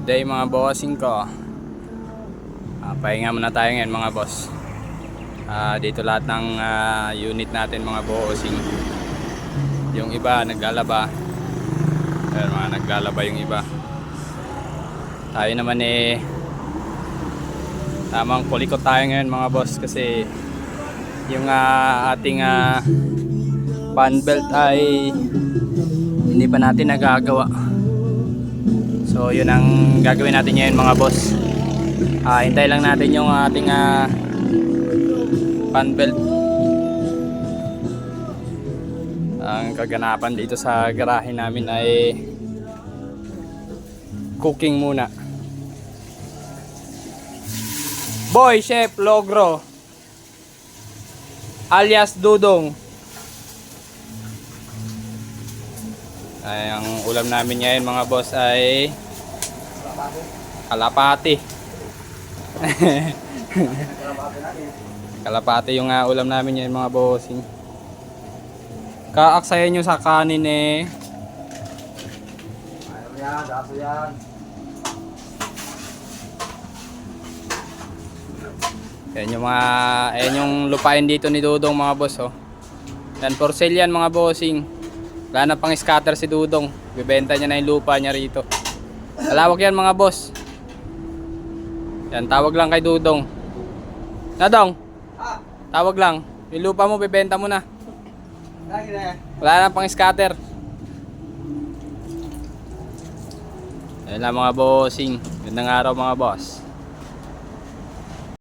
day mga bossing ko. Pahinga muna tayo ngayon mga boss. Dito lahat ng unit natin mga bossing. Yung iba naglalaba. Ayan, mga naglalaba yung iba. Tayo naman tamang kulikot tayo ngayon mga boss, kasi yung ating fan belt ay hindi pa natin nagagawa. So yun ang gagawin natin ngayon mga boss. Hintay lang natin yung ating fan belt. Ang kaganapan dito sa garahe namin ay cooking muna. Boy Chef Logro alias Dudong. Ay, ang ulam namin ngayon mga boss ay kalapati. Kalapati yung ulam namin ngayon mga bossing. Kaaksayan nyo sa kanin Yan, daso yan. Ayan yung lupain dito ni Dudong mga boss, oh. Yan, for sale yan mga bossing. Wala na pang scatter si Dudong. Bibenta niya na yung lupa niya rito. Malawak yan mga boss. Yan, tawag lang kay Dudong. Nadong, tawag lang. Yung lupa mo, bibenta mo na. Wala na pang scatter. Ayan lang mga bossing. Gandang araw mga boss.